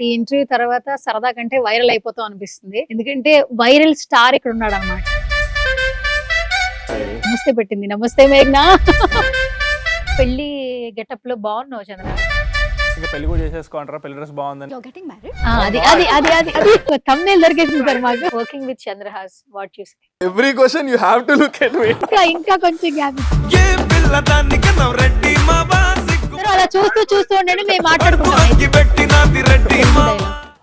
ఈ ఇంటర్వ్యూ తర్వాత సరదా కంటే వైరల్ అయిపోతాం అనిపిస్తుంది. ఎందుకంటే వైరల్ స్టార్ ఇక్కడ ఉన్నాడన్నమాట. నమస్తే పెట్టింది. నమస్తే మేఘ్నా. పెళ్లి గెటప్ లో బాగున్నావు చంద్ర. ఇంకా పెళ్లి కూడా చేసేసుకోంటారా? పెళ్లి డ్రెస్ బాగుందని. అది అది అది అది అది thumbnail దొరికేసింది సార్ మాకు. Working with Chandrahas what you say. Every question you have to look at me. ఇంకా కొంచెం గ్యాప్. అలా చూస్తూ చూస్తూ ఉండండి, మేము మాట్లాడుకుంటాం.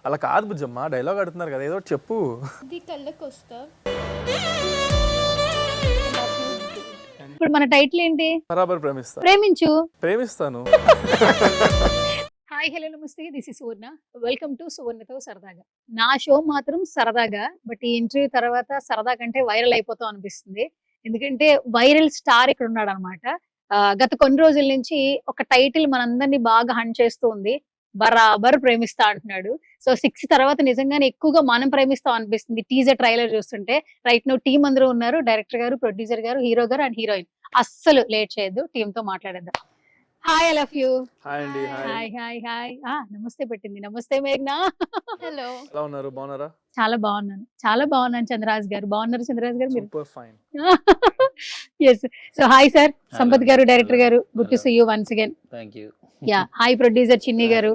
అలా కాదు బుజ్జమ్మ, డైలాగ్ ఆడుతున్నారు కదా, ఏదో ఒకటి చెప్పు. ఇప్పుడు మన టైటిల్ ఏంటి? బరాబర్ ప్రేమిస్తా. ప్రేమించు. ప్రేమిస్తాను. హాయ్ హలో నమస్తే, this is Suvarna. Welcome to సువర్ణతో సరదాగా. నా షో మాత్రం సరదాగా, బట్ ఈ ఇంటర్వ్యూ తర్వాత సరదా కంటే వైరల్ అయిపోతాం అనిపిస్తుంది. ఎందుకంటే వైరల్ స్టార్ ఇక్కడ ఉన్నాడు అనమాట. గత కొన్ని రోజుల నుంచి ఒక టైటిల్ మనందరినీ బాగా హంట్ చేస్తూ ఉంది. బరాబర్ ప్రేమిస్తా అంటున్నాడు. సో 6 తర్వాత నిజంగానే ఎక్కువగా మనం ప్రేమిస్తాం అనిపిస్తుంది టీజర్ ట్రైలర్ చూస్తుంటే. రైట్ నో టీం అందరూ ఉన్నారు, డైరెక్టర్ గారు, ప్రొడ్యూసర్ గారు, హీరో గారు అండ్ హీరోయిన్. అస్సలు లేట్ చేయొద్దు, టీమ్ తో మాట్లాడేద్దాం. Hi I love you. Hi అండి. Hi hi hi. నమస్తే పెట్టింది. నమస్తే మేఘ్నా. హలో. ఎలా ఉన్నారు? బాగున్నారా? చాలా బాగున్నాను, చాలా బాగున్నాను. చంద్రరాజ్ గారు బాగున్నారు? చంద్రరాజ్ గారు మీరు? Super fine. Yes. So hi sir, Sampath గారు, డైరెక్టర్ గారు, good to see you once again. Thank you. Yeah hi producer Chinni గారు.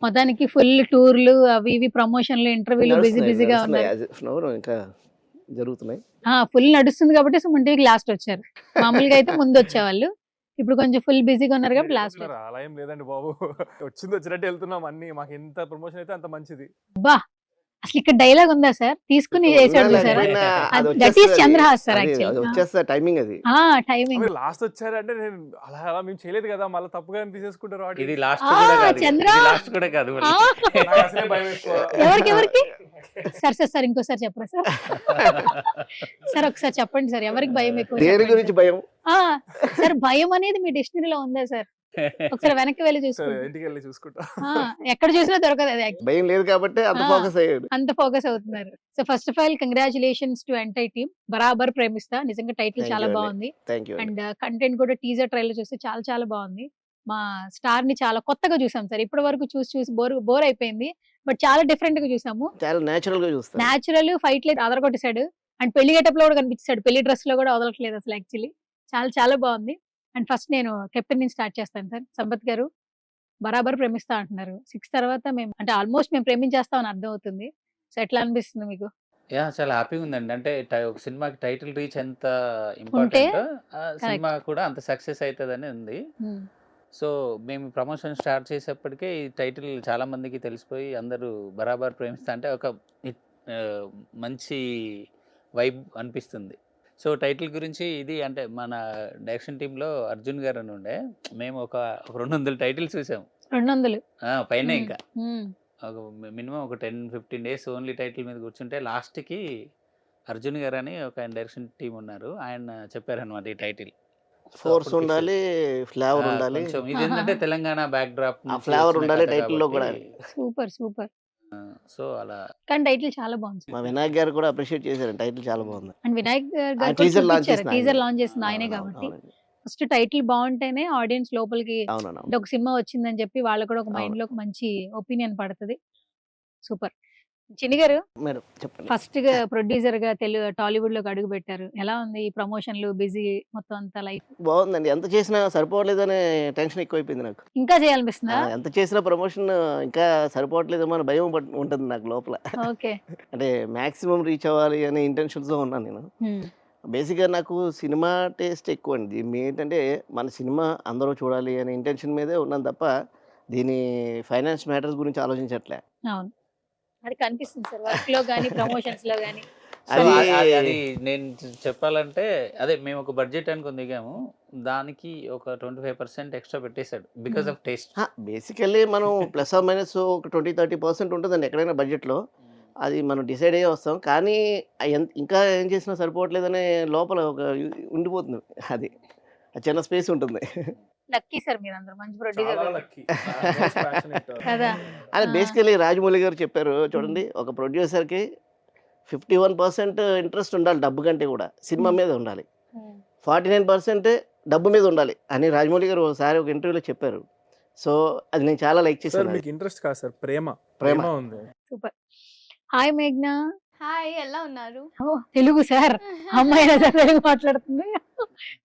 మొత్తానికి ఫుల్ టూర్లు అవి ఇవి ప్రమోషన్లు ఇంటర్వ్యూలు బిజీగా ఉన్నారు. ఇంకా జరుగుతున్నాయి. ఫుల్ నడుస్తుంది కాబట్టి సుమన్ టీవీకి లాస్ట్ వచ్చారు. మామూలుగా అయితే ముందు వచ్చేవాళ్ళు, ఇప్పుడు కొంచెం ఫుల్ బిజీగా ఉన్నారు కాబట్టి లాస్ట్. అలా ఏం లేదండి బాబు, వచ్చింది వచ్చినట్టు వెళ్తున్నాం అన్ని. మాకు ఎంత ప్రమోషన్ అయితే అంత మంచిది. బా, అసలు ఇక్కడ డైలాగ్ ఉందా సార్? తీసుకుని చేసాడు sir. That is Chandrahas sir actually. వచ్చేస్తా టైమింగ్ అది. టైమింగ్. లాస్ట్ వచ్చారంటే నేను అలా మేము చేయలేదు కదా, మళ్ళీ తప్పుగా తీసేసుకుంటారు. ఇది లాస్ట్ కూడా కాదు. చంద్ర ఇది లాస్ట్ కూడా కాదు. నాకు అసలే భయం ఎక్కువ. ఎవరికి? సార్ ఇంకోసారి చెప్పరా సార్? సార్ ఒకసారి చెప్పండి సార్, ఎవరికి భయం ఎక్కువ? దేని గురించి భయం? సార్ భయం అనేది మీ డిక్షనరీలో ఉందా సార్? ఒకసారి వెనక్కి వెళ్ళి చూసుకోండి. ఇంటికి వెళ్ళి చూసుకుంటా. ఎక్కడ చూసినా దొరకదు అది. భయం లేదు కాబట్టి అంత ఫోకస్ అవుతున్నారు. So first of all congratulations to entire team. బరాబర్ ప్రేమిస్తా నిజంగా టైటిల్ చాలా బాగుంది. అండ్ కంటెంట్ కూడా టీజర్ ట్రైలర్ చూస్తే చాలా చాలా బాగుంది. మా స్టార్ ని చాలా కొత్తగా చూసాం సార్. ఇప్పటి వరకు చూసి బోర్ అయిపోయింది, బట్ చాలా డిఫరెంట్ గా చూసాము. చాలా నేచురల్ గా చూస్తాం. నేచురల్ ఫైట్ లేదు, అదరగొట్టేశాడు. అండ్ పెళ్లి గెటప్ లో కూడా కనిపించాడు, పెళ్లి డ్రెస్ లో కూడా వదలట్లేదు అసలు. యాక్చువల్లీ చాలా చాలా బాగుంది. అండ్ ఫస్ట్ నేను కెప్టెన్ నుంచి స్టార్ట్ చేస్తాను సార్. సంపత్ గారు బరాబర్ ప్రేమిస్తా అంటున్నారు. 6 తర్వాత మేము అంటే ఆల్మోస్ట్ మేము ప్రేమించేస్తాం అని అర్థం అవుతుంది. సో ఎట్లా అనిపిస్తుంది మీకు? చాలా హ్యాపీగా ఉందండి. అంటే ఒక సినిమాకి టైటిల్ రీచ్ ఎంత ఇంపార్టెంట్, సినిమా కూడా అంత సక్సెస్ అవుతుందని ఉంది. సో మేము ప్రమోషన్ స్టార్ట్ చేసేప్పటికే ఈ టైటిల్ చాలా మందికి తెలిసిపోయి అందరూ బరాబర్ ప్రేమిస్తా అంటే ఒక మంచి వైబ్ అనిపిస్తుంది. సో టైటిల్ గురించి ఇది అంటే మన డైరెక్షన్ టీంలో అర్జున్ గారు అని ఉండే, మేము ఒక 200 టైటిల్స్ చూసాము. 200 పైన. ఇంకా ఒక మినిమం ఒక 10-15 డేస్ ఓన్లీ టైటిల్ మీద కూర్చుంటే లాస్ట్కి అర్జున్ గారు అని ఒక డైరెక్షన్ టీం ఉన్నారు, ఆయన చెప్పారనమాట ఈ టైటిల్. ఫోర్స్ ఉండాలి, ఫ్లేవర్ ఉండాలి. ఇది ఏంటంటే తెలంగాణ బ్యాక్ డ్రాప్ ఫ్లేవర్ ఉండాలి టైటిల్ లో కూడా. Super super. సో అలా కానీ టైటిల్ చాలా బాగుంది. మా వినాయక్ గారు కూడా అప్రిషియేట్ చేశారు, టైటిల్ చాలా బాగుంది. అండ్ వినాయక్ గారు టీజర్ లాంచ్ చేసింది ఆయనే కాబట్టి ఫస్ట్ టైటిల్ బాగుంటేనే ఆడియన్స్ లోపలికి ఒక సినిమా వచ్చిందని చెప్పి వాళ్ళకు కూడా ఒక మైండ్ లో ఒక మంచి ఒపీనియన్ పడుతుంది. సూపర్. చిన్ని గారు ఫస్ట్ గా ప్రొడ్యూసర్ గా టాలీవుడ్ లోకి అడుగు పెట్టారు. ఎలా ఉంది ఈ ప్రమోషన్లు, బిజీ మొత్తం అంతా లైఫ్? బాగుందండి. ఎంత చేసినా సరిపోవట్లేదనే టెన్షన్ ఎక్కువైపోయింది నాకు. ఇంకా చేయాలనిపిస్తుందా? ఎంత చేసినా ప్రమోషన్ ఇంకా సరిపోవట్లేదేమో అని భయం ఉంటుంది నాకు లోపల. ఓకే. అంటే మాక్సిమం రీచ్ అవ్వాలి అనే ఇంటెన్షన్స్ తో ఉన్నాను నేను. బేసిక్గా నాకు సినిమా టేస్ట్ ఎక్కువ అండి. దీన్ని ఏంటంటే మన సినిమా అందరూ చూడాలి అనే ఇంటెన్షన్ మీదే ఉన్నాను తప్ప దీని ఫైనాన్స్ మ్యాటర్స్ గురించి ఆలోచించట్లే. అవును, అది కనిపిస్తుంది సార్ వర్క్ లో గానీ ప్రమోషన్స్ లో గానీ. అది నేను చెప్పాలంటే అదే మేము ఒక బడ్జెట్ అనుకుని దిగాము, దానికి ఒక 25% ఎక్స్ట్రా పెట్టేశాడు బికాస్ ఆఫ్ టేస్ట్. బేసికల్లీ మనం ప్లస్ ఆర్ మైనస్ ఒక 20-30% ఉంటుందండి ఎక్కడైనా బడ్జెట్లో. అది మనం డిసైడ్ అయ్యే వస్తాం, కానీ ఇంకా ఏం చేసినా సరిపోవట్లేదనే లోపల ఒక ఉండిపోతుంది. అది చిన్న స్పేస్ ఉంటుంది. లక్కీ సార్ మీరు అందరూ మంచి ప్రొడ్యూసర్ కదా. అదే బేసికలీ రాజమౌళి గారు చెప్పారు చూడండి, ఒక ప్రొడ్యూసర్కి 51% ఇంట్రెస్ట్ ఉండాలి డబ్బు కంటే కూడా, సినిమా మీద ఉండాలి. 49% డబ్బు మీద ఉండాలి అని రాజమౌళి గారు ఒకసారి ఒక ఇంటర్వ్యూలో చెప్పారు. సో అది నేను చాలా లైక్ సార్ చేశాను. మీకు ఇంట్రెస్ట్ కాదు సార్, ప్రేమ ప్రేమ. ప్రేమ ఉంది. సూపర్. హాయ్ మేఘ్నా. హాయ్, ఎలా ఉన్నారు? ఓ తెలుగు సార్, అమ్మాయి అయినా సరే తెలుగు మాట్లాడుతుంది.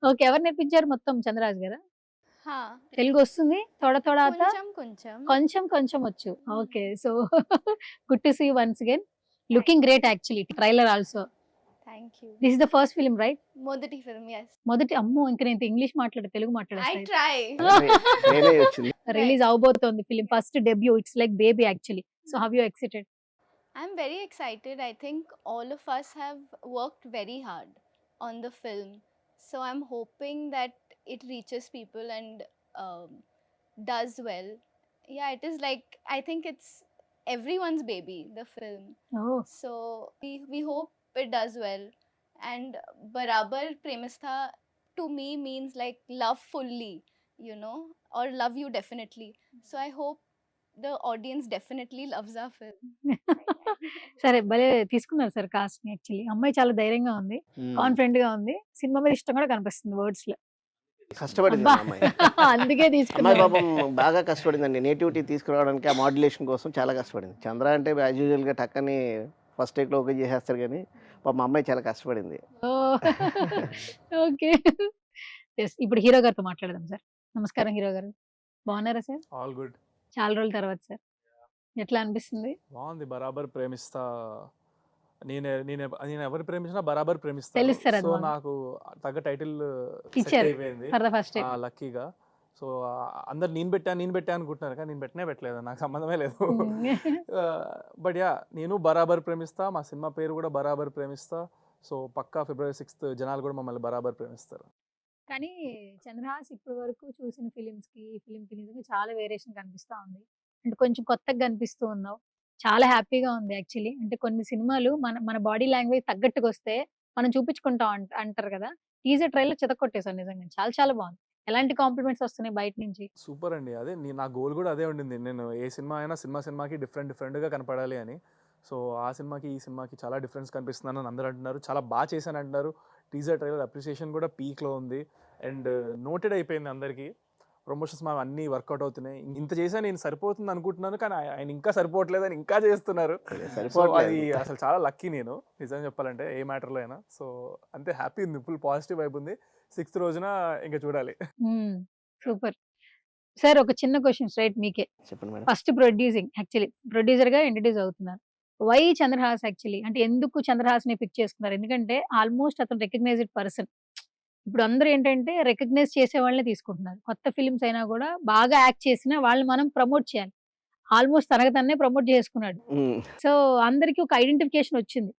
ఓకే, ఎవరు నేర్పించారు? మొత్తం చంద్రరాజ్ గారా? హా, తెలుగు వస్తుంది తోడ తోడ ఆత? కొంచెం కొంచెం. కొంచెం కొంచెం వచ్చు. Okay, so good to see once again. Looking great actually. Trailer also. Thank you. This is the first film right? మొదటి ఫిల్మ్, yes. మొదటి. అమ్మో, ఇంక నేను ఇంగ్లీష్ మాట్లాడే తెలుగు I మాట్లాడేస్తాను. try. నేనే వచ్చింది. రిలీజ్ అవబోతోంది film, first debut. It's like baby actually. So how you excited? I'm very excited. I think all of us have worked very hard on the film. So I'm hoping that it reaches people and does well. Yeah, it is like, I think it's everyone's baby, the film. Oh So we hope it does well. And Barabar Premistha to me means like love fully, you know, or love you definitely. So I hope the audience definitely loves our film. సరే, భలే తీసుకున్నారు sir cost ని. Actually అమ్మాయి చాలా ధైర్యంగా ఉంది, confident గా ఉంది. సినిమా మీద ఇష్టం కూడా కనిపిస్తుంది వర్డ్స్ లో. కష్టపడింది అబ్బా, ఆ అమ్మాయి. అందుకే అమ్మాయి తీసుకున్నారు. పాపం బాగా కష్టపడిందండి. నేటివిటీ తీసుకురావడానికి ఆ మాడ్యులేషన్ కోసం చాలా కష్టపడింది. చంద్ర అంటే యాజ్ యూజువల్గా టక్కని ఫస్ట్ టేక్లో ఓకే చేసేస్తారు, కానీ పాపం అమ్మాయి చాలా కష్టపడింది. ఓకే. ఇప్పుడు హీరో గారితో మాట్లాడదాం సార్. నమస్కారం హీరో గారు, బాగున్నారా సార్? All good. చాలా రోజుల తర్వాత సార్, ఎట్లా అనిపిస్తుంది? బాగుంది. బరాబర్ ప్రేమిస్తా. నేను ఎవరు ప్రేమించినా బరాబర్ ప్రేమిస్తాను. తెలుసు సార్ అది సో మాకు. నాకు తగ్గ టైటిల్ ఇచ్చారు అయిపోయింది ఫర్ ద ఫస్ట్ టైం. లక్కీగా. సో అందరు నేను పెట్టా అనుకుంటున్నారు, కానీ నేను పెట్టలేదు, నాకు సంబంధమే లేదు. బట్ యా, నేను బరాబర్ ప్రేమిస్తా. మా సినిమా పేరు కూడా బరాబర్ ప్రేమిస్తా. సో పక్కా February 6th జనాలు కూడా మమ్మల్ని బరాబర్ ప్రేమిస్తారు. కానీ చంద్రహాస్ ఇప్పటి వరకు చూసిన ఫిలిమ్స్ కి ఈ ఫిలిం కి నిజంగా చాలా వేరియేషన్ కనిపిస్తా ఉంది. అంటే కొంచెం కొత్తగా కనిపిస్తూ ఉన్నావు. చాలా హ్యాపీగా ఉంది యాక్చువల్లీ. అంటే కొన్ని సినిమాలు మన మన బాడీ లాంగ్వేజ్ తగ్గట్టుగా వస్తే మనం చూపించుకుంటాం అంటారు కదా. టీజర్ ట్రైలర్ చితకొట్టేసాను నిజంగా. చాలా చాలా బాగుంది. ఎలాంటి కాంప్లిమెంట్స్ వస్తున్నాయి బయట నుంచి? సూపర్ అండి. అదే నా గోల్ కూడా అదే ఉండింది. నేను ఏ సినిమా అయినా సినిమాకి డిఫరెంట్గా కనపడాలి అని. సో ఆ సినిమాకి ఈ సినిమాకి చాలా డిఫరెన్స్ కనిపిస్తుందని అందరూ అంటున్నారు. చాలా బాగా చేశాను అంటున్నారు. టీజర్ ట్రైలర్ అప్రిసియేషన్ కూడా పీక్లో ఉంది అండ్ నోటెడ్ అయిపోయింది అందరికీ. ప్రమోషన్స్ మా అన్నీ వర్కౌట్ అవుతున్నాయి. ఇంత చేసా నేను సరిపోతుంది అనుకుంటున్నాను, కానీ ఆయన ఇంకా సరిపోవట్లేదని ఇంకా చేస్తున్నారు. సో సరిపోవట్లేదు. అది అసలు చాలా లక్కీ నేను నిజంగా చెప్పాలంటే, ఏ మ్యాటర్లో అయినా. సో అంతే హ్యాపీ ఉంది, ఫుల్ పాజిటివ్ వైబ్ ఉంది. 6th రోజున ఇంకా చూడాలి. Super sir. ఒక చిన్న క్వశ్చన్ స్ట్రైట్ మీకే. చెప్పండి madam. First producing, actually producer గా ఇంట్రడ్యూస్ అవుతున్నారు. Why Chandrahas actually? అంటే ఎందుకు చంద్రహాస్ ని పిక్ చేసుకున్నారు? ఎందుకంటే ఆల్మోస్ట్ అతను రికగ్నైజ్డ్ పర్సన్. ఇప్పుడు అందరూ ఏంటంటే రికగ్నైజ్ చేసే వాళ్ళనే తీసుకుంటున్నారు. కొత్త ఫిలిమ్స్ అయినా కూడా బాగా యాక్ట్ చేసినా వాళ్ళని మనం ప్రమోట్ చేయాలి. ఆల్మోస్ట్ తనకు తన్నే ప్రమోట్ చేసుకున్నాడు. సో అందరికి ఒక ఐడెంటిఫికేషన్ వచ్చింది.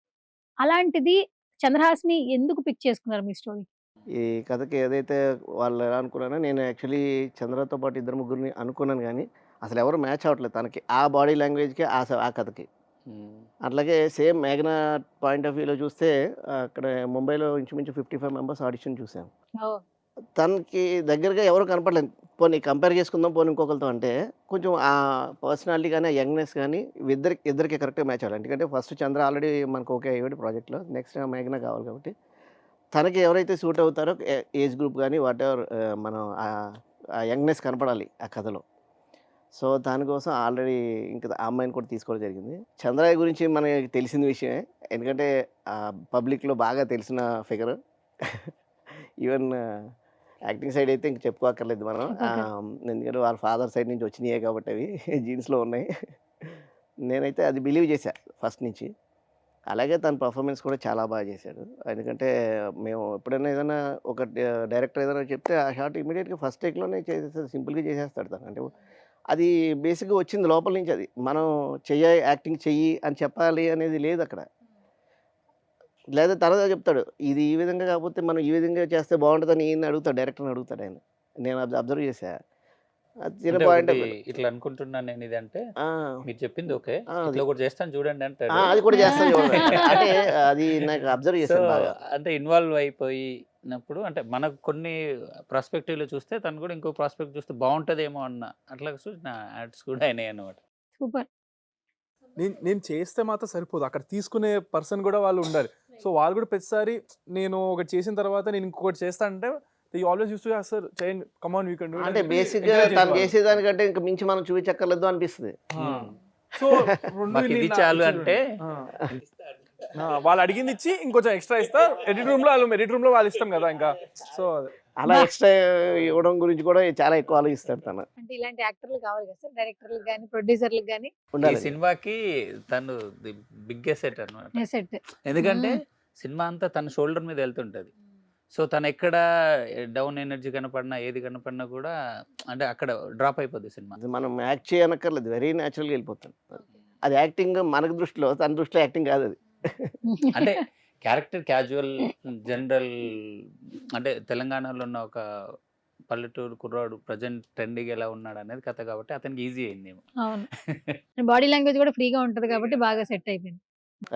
అలాంటిది చంద్రహాస్ ని ఎందుకు పిక్ చేసుకున్నారు మీ స్టోరీ? ఈ కథకి ఏదైతే వాళ్ళు ఎలా అనుకున్నానో, నేను యాక్చువల్లీ చంద్రతో పాటు ఇద్దరు ముగ్గురిని అనుకున్నాను, కానీ అసలు ఎవరు మ్యాచ్ అవ్వట్లేదు తనకి, ఆ బాడీ లాంగ్వేజ్కి, ఆ కథకి. అట్లాగే సేమ్ మేఘనా పాయింట్ ఆఫ్ వ్యూలో చూస్తే అక్కడ ముంబైలో ఇంచుమించు 55 మెంబర్స్ ఆడిషన్ చూసాను. తనకి దగ్గరగా ఎవరు కనపడలేదు. పోనీ కంపేర్ చేసుకుందాం పోనీ ఇంకొకరితో అంటే, కొంచెం ఆ పర్సనాలిటీ కానీ ఆ యంగ్నెస్ కానీ ఇద్దరికి కరెక్ట్గా మ్యాచ్ అవ్వాలి. ఎందుకంటే ఫస్ట్ చంద్ర ఆల్రెడీ మనకు ఓకే అయ్యాడు ప్రాజెక్ట్లో, నెక్స్ట్ మేఘనా కావాలి కాబట్టి తనకి ఎవరైతే సూట్ అవుతారో ఏజ్ గ్రూప్ కానీ వాట్ ఎవర్, మనం ఆ యంగ్నెస్ కనపడాలి ఆ కథలో. సో దానికోసం ఆల్రెడీ ఇంకా ఆ అమ్మాయిని కూడా తీసుకోవడం జరిగింది. చంద్రయ్య గురించి మనకి తెలిసిన విషయమే, ఎందుకంటే పబ్లిక్లో బాగా తెలిసిన ఫిగర్. ఈవెన్ యాక్టింగ్ సైడ్ అయితే ఇంక చెప్పుకోక్కర్లేదు మనం. ఎందుకంటే వాళ్ళ ఫాదర్ సైడ్ నుంచి వచ్చినాయే కాబట్టి అవి జీన్స్లో ఉన్నాయి. నేనైతే అది బిలీవ్ చేశా ఫస్ట్ నుంచి. అలాగే తన పర్ఫార్మెన్స్ కూడా చాలా బాగా చేశాడు. ఎందుకంటే మేము ఎప్పుడైనా ఏదైనా ఒక డైరెక్టర్ ఏదైనా చెప్తే ఆ షాట్ ఇమీడియట్గా ఫస్ట్ టేక్లోనే చేసేస్తాడు, సింపుల్గా చేసేస్తాడు తను. అంటే అది బేసిక్గా వచ్చింది లోపల నుంచి. అది మనం యాక్టింగ్ చెయ్యి అని చెప్పాలి అనేది లేదు అక్కడ. లేదా తనదే చెప్తాడు, ఇది ఈ విధంగా కాకపోతే మనం ఈ విధంగా చేస్తే బాగుంటుందని ఈయన అడుగుతాడు, డైరెక్టర్ని అడుగుతాడు ఆయన. నేను అబ్జర్వ్ చేశా. అది చిన్న పాయింట్. ఇట్లా అనుకుంటున్నాను నేను, ఇది అంటే మీరు చెప్పింది ఓకే, అది ఇట్లా కూడా చేస్తాను చూడండి అంటాడు. అది కూడా చేస్తాను చూడండి. అంటే అది నాకు అబ్జర్వ్ సో చేశాను బాగా. అంటే ఇన్వాల్వ్ అయిపోయినప్పుడు, అంటే మనకు కొన్ని పర్స్పెక్టివ్లో చూస్తే తను కూడా ఇంకో పర్స్పెక్టివ్ చూస్తే బాగుంటుందేమో అన్న అట్లా చూసిన యాడ్స్ కూడా అయినాయి అన్నమాట. సూపర్. నేను చేస్తే మాత్రం సరిపోదు, అక్కడ తీసుకునే పర్సన్ కూడా వాళ్ళు ఉండాలి. సో వాళ్ళు కూడా ప్రతిసారి నేను ఒకటి చేసిన తర్వాత నేను ఇంకొకటి చేస్తా అంటే they always use to sir చేయండి, come on we can do it అంటే బేసిక్గా తను చేసేదానికంటే ఇంకా మించి మనం చూపించక్కర్లేదు అనిపిస్తుంది. సో మాకు ఇది చాలు అంటే వాళ్ళు అడిగింది ఇచ్చి ఇంకొంచెం ఎక్స్ట్రా ఇస్తా. ఎడిట్ రూమ్ లో వాళ్ళు ఇష్టం కదా ఇంకా. సో అలా ఎక్స్ట్రా ఇవ్వడం గురించి కూడా చాలా ఎక్కువ ఆలోచిస్తాడు తను. అంటే ఇలాంటి యాక్టర్లు కావాలి కదా సార్, డైరెక్టర్లకు కానీ ప్రొడ్యూసర్లకు కానీ. ఈ ఉండాలి. సినిమాకి తను ది బిగ్గెస్ట్ సెట్ అనమాట. సెట్. ఎందుకంటే సినిమా అంతా తన షోల్డర్ మీద వెళ్తుంటది. సో తను ఎక్కడ డౌన్ ఎనర్జీ కనపడినా ఏది కనపడినా కూడా అంటే అక్కడ డ్రాప్ అయిపోద్ది సినిమా. అది మనం యాక్ట్ చేయనక్కర్లేదు, వెరీ న్యాచురల్గా వెళ్ళిపోతుంది. అది యాక్టింగ్ మనకు దృష్టిలో, తన దృష్టిలో యాక్టింగ్ కాదు అది. అంటే క్యారెక్టర్ క్యాజువల్ జనరల్, అంటే తెలంగాణలో ఉన్న ఒక పల్లెటూరు కుర్రాడు ప్రజెంట్ ట్రెండింగ్ ఎలా ఉన్నాడు అనేది కథ కాబట్టి అతనికి ఈజీ అయింది. అవును, బాడీ లాంగ్వేజ్ కూడా ఫ్రీగా ఉంటది కాబట్టి బాగా సెట్ అయిపోయింది.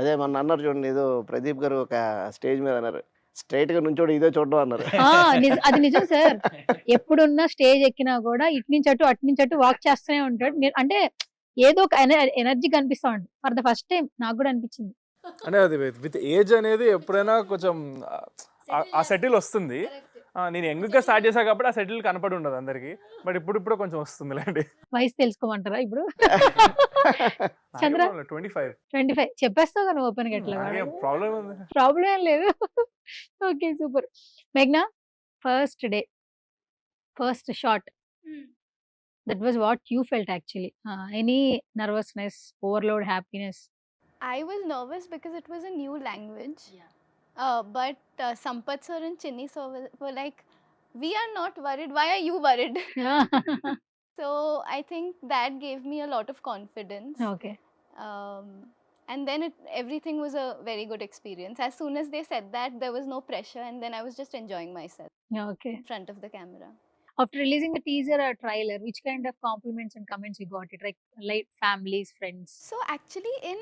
అదే మొన్న అన్నారు చూడండి, ఏదో ప్రదీప్ గారు ఒక స్టేజ్ మీద అన్నారు, స్ట్రైట్ గా నుంచోడు ఇదే చూడడం అన్నారు. అది నిజం సార్. ఎప్పుడున్నా స్టేజ్ ఎక్కినా కూడా ఇటు నుంచి అటు వాక్ చేస్తూనే ఉంటాడు. అంటే ఏదో ఒక ఎనర్జీ కనిపిస్తా ఉంటుంది. ఫర్ ద ఫస్ట్ టైం నాకు కూడా అనిపించింది. అంటే అది విత్ ఏజ్ అనేది ఎప్పుడైనా కొంచెం ఆ సెటిల్ వస్తుంది. నేను యంగ్గా స్టార్ట్ చేశా కాబట్టి ఆ సెటిల్ కనపడి ఉండదు అందరికి, బట్ ఇప్పుడు కొంచెం వస్తుంది లేండి. వయసు తెలుసుకోమంటారా ఇప్పుడు? చంద్ర 25 చెప్పేస్తావు కదా ఓపెన్ గా. ప్రాబ్లం ఏం లేదు. Okay, super. మేఘ్నా, first day, first shot, that was what you felt actually? Any nervousness, overload, happiness? I was nervous because it was a new language. But Sampath sir and Chinni sir were like, we are not worried. Why are you worried? So I think that gave me a lot of confidence. Okay. And then everything was a very good experience. As soon as they said that, there was no pressure, and then I was just enjoying myself Okay. in front of the camera. After releasing the teaser or trailer, which kind of compliments and comments you got it? Like families, friends? So actually in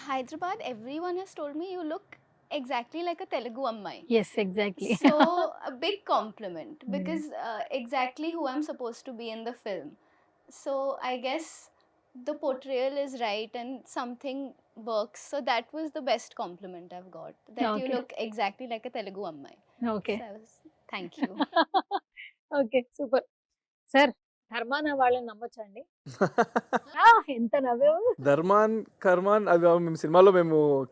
Hyderabad, everyone has told me you look exactly like a Telugu Ammai. Yes, exactly. So a big compliment because exactly who I'm supposed to be in the film. So I guess the portrayal is right and something works. So that was the best compliment I've got. That you Okay. look exactly like a Telugu Ammai. Okay. So I was, thank you. Okay, super. Sir, Dharmana వాళ్ళని నమ్మొచ్చండి? ఎంత నవ్వేవు. ధర్మాన్ కర్మాన్ అవి మేము సినిమాలో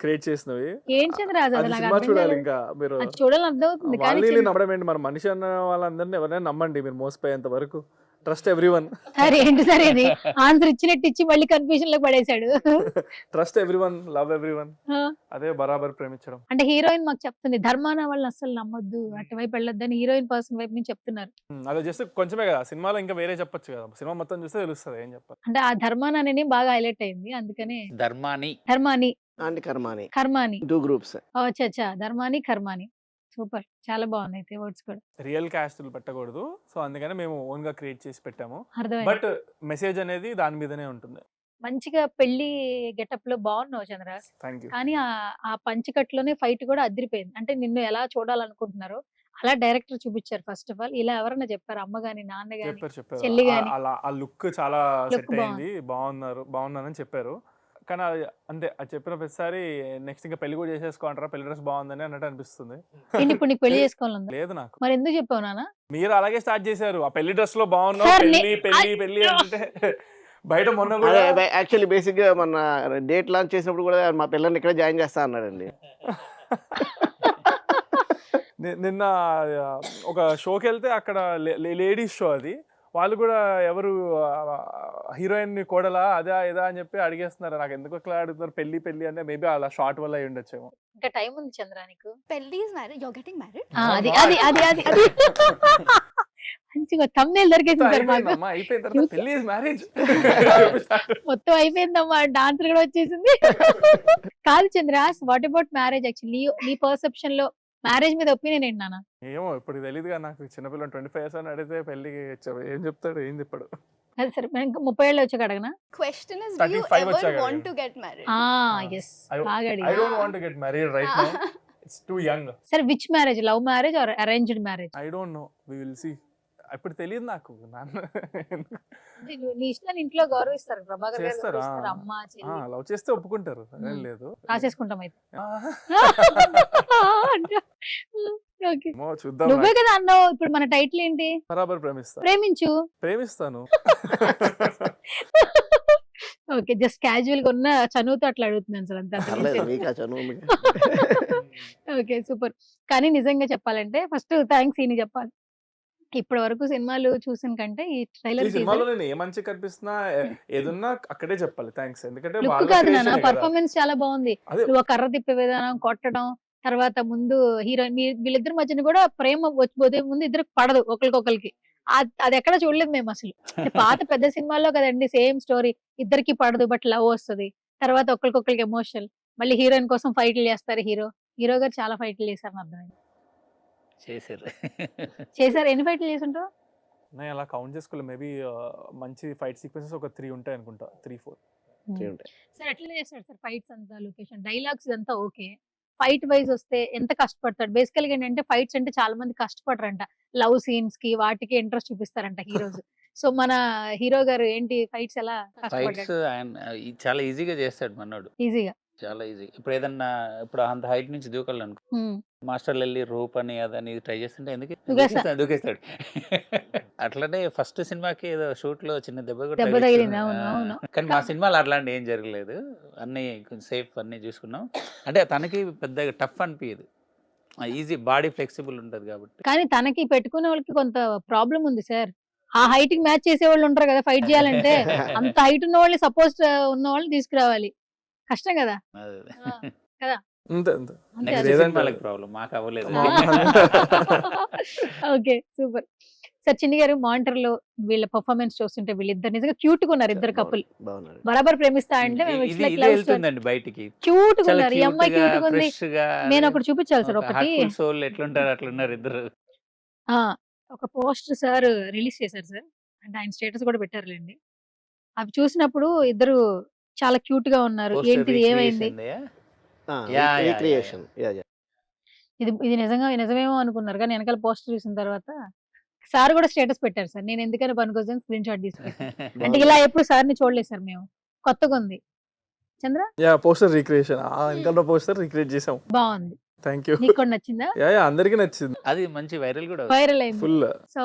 create చేసినవి. ఏం చంద్రరాజు, అది అది నాకు సినిమా అర్థం చూడాలి. కాలేదు. ఇంకా మీరు అది చూడాలని అర్థం అవుతుంది కానీ వాళ్ళని నమ్మడం ఏంటి, మన మనిషి అన్న వాళ్ళందరినీ ఎవరైనా నమ్మండి మీరు మోసపోయేంత వరకు. Trust everyone. సార్ ఏంటి సార్ ఇది? ఆన్సర్ ఇచ్చినట్టు ఇచ్చి మళ్ళీ కన్ఫ్యూజన్ లో పడేశాడు. ట్రస్ట్ ఎవ్రీవన్, లవ్ ఎవ్రీవన్, అదే బరాబర్ ప్రేమించడం. అంటే హీరోయిన్ మాకు చెప్తుంది ధర్మాన వాళ్ళని అసలు నమ్మొద్దు, అటువైపు వెళ్ళొద్దని హీరోయిన్ పర్సన్ వైపు నుంచి చెప్తున్నారు. అదే జస్ట్ కొంచెమే కదా, సినిమాలో ఇంకా వేరే చెప్పొచ్చు కదా, సినిమా మొత్తం చూస్తే తెలుస్తుంది ఏం చెప్పాలి. అంటే ఆ ధర్మాన అనేది బాగా హైలైట్ అయింది, అందుకనే ధర్మాని అంటే కర్మాని కర్మాని. 2 గ్రూప్స్. అచ్చా, ధర్మాని కర్మాని. సూపర్, చాలా బాగున్నాయి అయితే వర్డ్స్ కూడా. రియల్ క్యాస్టులు పెట్టకూడదు, సో అందుకనే మేము ఓన్ గా క్రియేట్ చేసి పెట్టాము. అర్థమైంది. బట్ మెసేజ్ అనేది దాని మీదనే ఉంటుంది. మంచిగా పెళ్లి గెటప్ లో బాగున్నావు చంద్ర. Thank you. కానీ ఆ పంచకట్లోనే ఫైట్ కూడా అదిరిపోయింది. అంటే నిన్ను ఎలా చూడాలనుకుంటున్నారో అలా డైరెక్టర్ చూపించారు. ఫస్ట్ ఆఫ్ ఆల్ ఇలా ఎవరైనా చెప్పారు, అమ్మ గాని నాన్న గాని చెప్పారు చెల్లి గాని? అలా ఆ లుక్ చాలా Look సెట్ అయింది, బాగున్నానని చెప్పారు. కానీ అంతే, అది చెప్పిన ప్రతిసారి నెక్స్ట్ ఇంకా పెళ్లి కూడా చేసేసుకోంటారా, పెళ్లి డ్రెస్ బాగుందని అన్నట్టు అనిపిస్తుంది. ఇప్పుడు నీకు పెళ్లి చేసుకోవాలందా? లేదు నాకు. మరి ఎందుకు చెప్పావు నాన్న? మీరు అలాగే స్టార్ట్ చేశారు, ఆ పెళ్లి డ్రెస్ లో బాగున్నావు, Sir, పెళ్లి అంటే బయట మొన్న కూడా యాక్చువల్లీ బేసిక్ గా మన డేట్ లాంచ్ చేసినప్పుడు కూడా మా పిల్లల్ని ఇక్కడే జాయిన్ చేస్తా అన్నాడండి. నిన్న ఒక షోకి వెళ్తే అక్కడ లేడీస్ షో, అది వాళ్ళు కూడా ఎవరు హీరోయిన్ కోడలా అదా ఇదా అని చెప్పి అడిగేస్తున్నారు. నాకు ఎందుకు అట్లా అడుగుతున్నారు పెళ్లి అంటే, మేబీ అలా షార్ట్ వల్ల అయి ఉండొచ్చేమో. ఇంకా టైం ఉంది చంద్ర నీకు. Pelli is married. You're getting married? అది మంచిగా thumbnail దొరికేసింది సార్ మాకు. అయిపోయిన తర్వాత పెళ్లి ఇస్ మ్యారేజ్ మొత్తం అయిపోయిందమ్మా, డాన్సర్ కూడా వచ్చేసింది. కాదు చంద్ర, వాట్ అబౌట్ మ్యారేజ్? యాక్చువల్లీ నీ పర్సెప్షన్ లో మ్యారేజ్ మీద ఒపీనియన్ ఏంటి నాన్న? ఏమో ఇప్పుడు తెలియదుగా నాకు. చిన్నపిల్లలు 25 years అని అడిగితే పెళ్లికి ఏం చెప్తాడు, ఏం చెప్పాడు. అది సరే, 30 ఏళ్ళు వచ్చాక అడగనా? Question is, do you 35 ever వచ్చాక want అడగను. to get married? Yes, I బాగా I అడిగా. don't want to get married right now. It's too young. సరే, which marriage? Love marriage or arranged marriage? I don't know. We will see. ఇప్పుడు తెలియదు నాకు నాన్న ఎందుకు అంటే నీ ఇష్టాన్ని ఇంట్లో గౌరవిస్తారు, ప్రభాకర్ గారు చేస్తారు గౌరవిస్తారు, అమ్మ చెల్లి. లవ్ చేస్తే ఒప్పుకుంటారు అదేం లేదు రాసేసుకుంటాం అయితే. ఆ, ఓకే, ఏమో చూద్దాం నువ్వే కదా అన్నావు. ఇప్పుడు మన టైటిల్ ఏంటి? బరాబర్ ప్రేమిస్తా ప్రేమించు. ప్రేమిస్తాను ఓకే, జస్ట్ క్యాజువల్ గా ఉన్న చనువుతో అట్లా అడుగుతున్నాను సార్, అంతే. పర్లేదు మీకు ఆ చనువు ఉంది. Okay, super. కానీ నిజంగా చెప్పాలంటే ఫస్ట్ థ్యాంక్స్ ఈయన చెప్పాలి. ఇప్పటి వరకు సినిమాలు చూసిన కంటే ఈ ఈ ట్రైలర్ సినిమాలో నేను ఏ మంచి కనిపిస్తున్నా ఏదున్నా అక్కడే చెప్పాలి థ్యాంక్స్, ఎందుకంటే లుక్ వాళ్ళ కాదు నాన్న, creation ఏ కదా. పర్ఫార్మెన్స్ చాలా బాగుంది. అదే నువ్వు ఆ కర్ర తిప్పే విధానం, కొట్టడం, తర్వాత ముందు హీరోయిన్ వీళ్ళిద్దరి మధ్యన కూడా ప్రేమ వచ్చిపోతే ముందు ఇద్దరికి పడదు ఒకరికొకరికి. అది ఎక్కడ చూడలేదు మేము అసలు. అంటే పాత పెద్ద సినిమాల్లో కదండి సేమ్ స్టోరీ, ఇద్దరికి పడదు బట్ లవ్ వస్తది, తర్వాత ఒకరికొకరికి ఎమోషనల్, మళ్ళీ హీరోయిన్ కోసం ఫైట్లు చేస్తారు. హీరో గారు చాలా ఫైట్లు చేశారు అర్థమైంది. చేశారు. చేశారు, ఎన్ని ఫైట్లు చేసుంటావు? నేను అలా కౌంట్ చేసుకోలేదు, మేబీ మంచి ఫైట్ సీక్వెన్సెస్ ఒక 3 ఉంటాయి అనుకుంటా, 3-4. ఇట్లే ఉంటాయి. సార్ ఎట్లా చేస్తాడు సార్ ఫైట్స్ అంతా, లొకేషన్, డైలాగ్స్ అంతా ఓకే, ఫైట్ వైజ్ వస్తే ఎంత కష్టపడతాడు? బేసికల్ గా ఏంటంటే ఫైట్స్ అంటే చాలా మంది కష్టపడరంట, లవ్ సీన్స్ కి వాటికి ఇంట్రెస్ట్ చూపిస్తారంట హీరోస్. సో మన హీరో గారు ఏంటి ఫైట్స్ ఎలా ఫైట్స్ కష్టపడ్డాడు? ఆయన చాలా ఈజీగా చేస్తాడు మనోడు, ఈజీగా. చాలా ఈజీ. ఇప్పుడు ఏదన్నా ఇప్పుడు అంత హైట్ నుంచి దూకాలనుకో, మాస్టర్లు వెళ్ళి రోప్ అని అదని ట్రై చేస్తుంటే ఎందుకు దూకేస్తాడు. అట్లనే ఫస్ట్ సినిమాకి ఏదో షూట్ లో చిన్న దెబ్బ కూడా దెబ్బ తగిలింది. తగిలింది, అవును, అవును. కానీ మా సినిమాలో అట్లాంటి ఏం జరగలేదు, అన్ని సేఫ్ అన్ని చూసుకున్నాం. అంటే తనకి పెద్దగా టఫ్ అనిపించదు, ఈజీ, బాడీ ఫ్లెక్సిబుల్ ఉంటది కాబట్టి. కానీ తనకి పెట్టుకునే వాళ్ళకి కొంత ప్రాబ్లం ఉంది సార్. ఆ హైట్ కి మ్యాచ్ చేసే వాళ్ళు ఉంటారు కదా ఫైట్ చేయాలంటే, అంత హైట్ ఉన్న వాళ్ళని సపోజ్ ఉన్న వాళ్ళని తీసుకురావాలి, కష్టం కదా. అదే. ఆ, కదా. అంతే అంతే అంతే నెక్స్ట్ అది. లేదంటే- సినిమాలకు ప్రాబ్లం, మాకు అవ్వలేదు. Okay, super. సార్ చిన్ని గారు, మానిటర్ లో వీళ్ళ పర్ఫార్మెన్స్ చూస్తుంటే వీళ్ళిద్దరు నిజంగా క్యూట్ గా ఉన్నారు, ఇద్దరు కపుల్. బాగున్నారు. బరాబర్ ప్రేమిస్తా అంటే మేము ఇది ఇట్లా ఇదే వెళ్తుందండి బయటికి, క్యూట్ గా చాలా ఉన్నారు. ఈ అమ్మాయి క్యూట్ గా క్యూట్ గా ఉంది. ఫ్రెష్ గా, నేను ఒకటి చూపించాలి సార్, ఒకటి హార్ట్ఫుల్ సోల్ ఎట్లుంటారు అట్లున్నారు ఇద్దరు. ఆ ఒక పోస్టర్ సార్ రిలీజ్ చేశారు సార్, అంటే ఆయన స్టేటస్ కూడా పెట్టారులేండి. అవి చూసినప్పుడు ఇద్దరు చాలా క్యూట్ గా ఉన్నారు. పోస్టర్ ఏంటిది, ఏమైంది? రీక్రియేషన్. ఇది నిజమేమో అనుకున్నారు, కానీ వెనకాల పోస్టర్ చూసిన తర్వాత సార్ కూడా స్టేటస్ పెట్టారు సార్. నేను ఎందుకని పనికొచ్చాను స్క్రీన్ షాట్ తీసి పెట్టాను. అంటే ఇలా ఎప్పుడు సార్ ని చూడలేదు సార్ మేము, కొత్తగా ఉంది. చంద్ర పోస్టర్ రీక్రియేషన్, ఆ వెనకాల పోస్టర్ రీక్రియేట్ చేసాం. బాగుంది. Thank you. నీకు కూడా నచ్చిందా? అందరికి నచ్చింది, అది మంచి వైరల్ కూడా అవుతుంది. వైరల్ అయింది. Full. So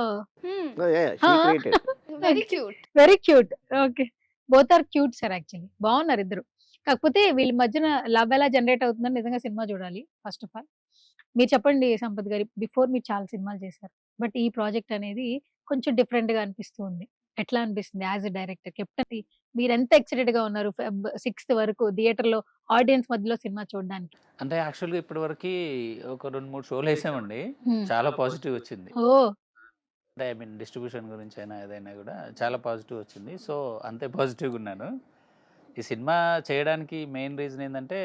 Very cute. Very cute. Okay, both are cute sir, actually బాగున్నారు ఇద్దరు. కాకపోతే వీళ్ళ మధ్యన లవ్ ఎలా జనరేట్ అవుతుందని నిజంగా సినిమా చూడాలి. ఫస్ట్ ఆఫ్ ఆల్ మీరు చెప్పండి సంపత్ గారు, బిఫోర్ మీరు చాలా సినిమాలు చేశారు, బట్ ఈ ప్రాజెక్ట్ అనేది కొంచెం డిఫరెంట్ గా అనిపిస్తూ ఉంది. ఎట్లా అనిపిస్తుంది యాజ్ ఎ డైరెక్టర్? కెప్టెన్ మీరు ఎంత ఎక్సైటెడ్ గా ఉన్నారు Feb 6th వరకు థియేటర్ లో ఆడియన్స్ మధ్యలో సినిమా చూడడానికి? అంటే యాక్చువల్గా ఇప్పటి వరకు ఒక 2-3 షోలు వేసామండి, చాలా పాజిటివ్ వచ్చింది. ఓ అంటే ఐ మీన్ డిస్ట్రిబ్యూషన్ గురించి అయినా ఏదైనా కూడా చాలా పాజిటివ్ వచ్చింది. సో అంతే పాజిటివ్గా ఉన్నాను. ఈ సినిమా చేయడానికి మెయిన్ రీజన్ ఏంటంటే,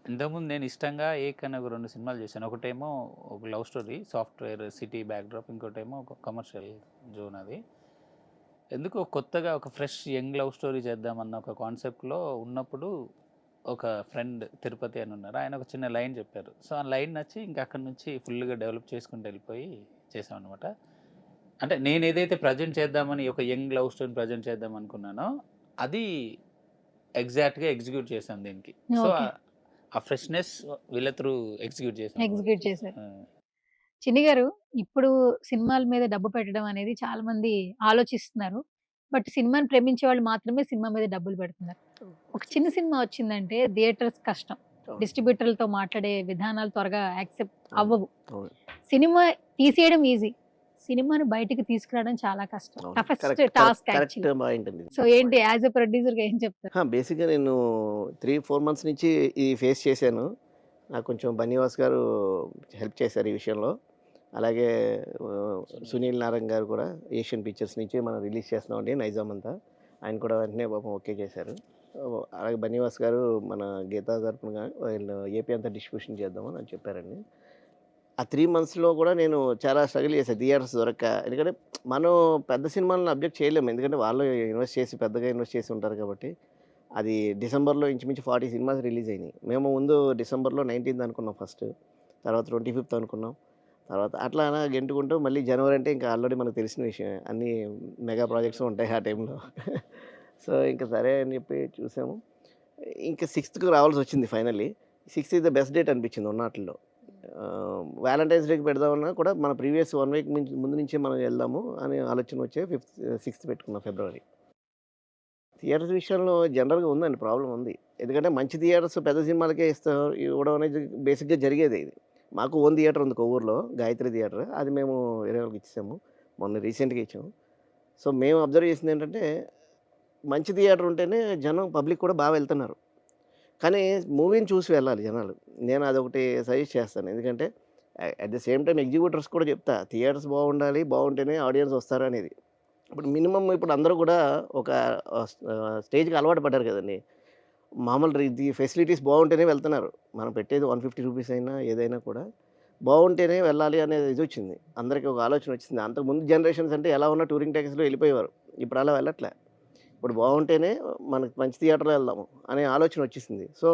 ఇంతకుముందు నేను ఇష్టంగా ఏకన్నా ఒక 2 సినిమాలు చేశాను. ఒకటేమో ఒక love story, software city backdrop, ఇంకోటేమో ఒక కమర్షియల్ జోన్. అది ఎందుకు కొత్తగా ఒక ఫ్రెష్ యంగ్ లవ్ స్టోరీ చేద్దామన్న ఒక కాన్సెప్ట్లో ఉన్నప్పుడు ఒక ఫ్రెండ్ తిరుపతి అని ఉన్నారు, ఆయన ఒక చిన్న లైన్ చెప్పారు. సో ఆ లైన్ నచ్చి ఇంకా అక్కడి నుంచి ఫుల్గా డెవలప్ చేసుకుంటూ వెళ్ళిపోయి చేసాం అనమాట. అంటే నేను ఏదైతే ప్రజెంట్ చేద్దామని ఒక యంగ్ లవ్ స్టోరీని ప్రజెంట్ చేద్దాం అనుకున్నానో అది ఎగ్జాక్ట్గా ఎగ్జిక్యూట్ చేశాను దీనికి. So Okay. ఆ ఫ్రెష్నెస్ వీళ్ళ త్రూ ఎగ్జిక్యూట్ చేశాను. ఎగ్జిక్యూట్ చేశారు. చిన్ని గారు, ఇప్పుడు సినిమాల మీద డబ్బు పెట్టడం అనేది చాలా మంది ఆలోచిస్తున్నారు, బట్ సినిమాని ప్రేమించే వాళ్ళు మాత్రమే సినిమా మీద డబ్బులు పెడుతున్నారు. ఒక చిన్న సినిమా వచ్చిందంటే థియేటర్స్ కష్టం, డిస్ట్రిబ్యూటర్లతో మాట్లాడే విధానాలు త్వరగా యాక్సెప్ట్ అవ్వవు. అవును. సినిమా తీసేయడం ఈజీ, సినిమాని బయటికి తీసుకురావడం చాలా కష్టం, toughest task correct actually. Point అండి. సో ఏంటి యాజ్ ఎ ప్రొడ్యూసర్ గా ఏం చెప్తారు? బేసిక్గా నేను 3-4 months నుంచి ఇది ఫేస్ చేశాను. నాకు కొంచెం బన్నీవాస్ గారు హెల్ప్ చేశారు ఈ విషయంలో. అలాగే సునీల్ నారాయణ్ గారు కూడా ఏషియన్ పిక్చర్స్ నుంచి మనం రిలీజ్ చేస్తున్నామండి నైజాం అంతా, ఆయన కూడా వెంటనే పాపం ఓకే చేశారు. అలాగే బన్నీవాస్ గారు మన గీతా తరపున వీళ్ళు ఏపీ అంతా డిస్ట్రిబ్యూషన్ చేద్దామని అని చెప్పారండి. ఆ 3 monthsలో కూడా నేను చాలా స్ట్రగుల్ చేశాను థియేటర్స్ దొరక్క. ఎందుకంటే మనం పెద్ద సినిమాలను అబ్జెక్ట్ చేయలేము, ఎందుకంటే వాళ్ళు పెద్దగా ఇన్వెస్ట్ చేసి ఉంటారు కాబట్టి. అది డిసెంబర్లో ఇంచుమించు 40 సినిమాస్ రిలీజ్ అయినాయి. మేము ముందు డిసెంబర్లో 19th అనుకున్నాం ఫస్ట్, తర్వాత 25th అనుకున్నాం, తర్వాత అట్లా అలా గెంటుకుంటూ మళ్ళీ జనవరి అంటే ఇంకా ఆల్రెడీ మనకు తెలిసిన విషయమే. అన్నీ మెగా ప్రాజెక్ట్స్ ఉంటాయి ఆ టైంలో. సో, ఇంక సరే అని చెప్పి చూసాము. ఇంక 6థ్‌కి రావాల్సొచ్చింది ఫైనల్లీ. 6థ్ ఈస్ ద బెస్ట్ డేట్ అనిపించింది ఉన్నాటిల్లో. వాలంటైన్స్ డేకి పెడదామన్నా కూడా మన ప్రీవియస్ 1 వీక్ ముందు నుంచే మనం వెళ్దాము అనే ఆలోచన వచ్చి 6థ్ పెట్టుకున్నాం ఫిబ్రవరి. థియేటర్స్ విషయంలో జనరల్‌గా ఉందండి, ప్రాబ్లమ్ ఉంది. ఎందుకంటే మంచి థియేటర్స్ పెద్ద సినిమాలకే ఇవ్వడం అనేది బేసిక్‌గా జరిగేదే ఇది. మాకు ఓన్ థియేటర్ ఉంది కొవ్వూరులో, గాయత్రి థియేటర్. అది మేము వేరే వాళ్ళకి ఇచ్చేసాము. మొన్న రీసెంట్‌గా ఇచ్చాము. సో, మేము అబ్జర్వ్ చేసిందేంటంటే, మంచి థియేటర్ ఉంటేనే జనం పబ్లిక్ కూడా వెళ్తున్నారు. కానీ మూవీని చూసి వెళ్ళాలి జనాలు. నేను అదొకటి సజెస్ట్ చేస్తాను. ఎందుకంటే at the same time executors కూడా చెప్తా. థియేటర్స్ బాగుండాలి, బాగుంటేనే ఆడియన్స్ వస్తారనేది. ఇప్పుడు మినిమమ్ ఇప్పుడు అందరూ కూడా ఒక స్టేజ్‌కి అలవాటు పడ్డారు కదండీ! మామూలు ఇది ఫెసిలిటీస్ బాగుంటేనే వెళ్తున్నారు. మనం పెట్టేది 150 రూపీస్ అయినా ఏదైనా కూడా బాగుంటేనే వెళ్ళాలి అనేది ఇదొచ్చింది. అందరికి ఒక ఆలోచన వచ్చింది. అంతకుముందు జనరేషన్స్ అంటే ఎలా ఉన్నా టూరింగ్ టాకీస్‌లో వెళ్ళిపోయేవారు. ఇప్పుడు అలా వెళ్ళట్లే. ఇప్పుడు బాగుంటేనే మనకు మంచి థియేటర్‌లో వెళ్దాము అనే ఆలోచన వచ్చేసింది. సో,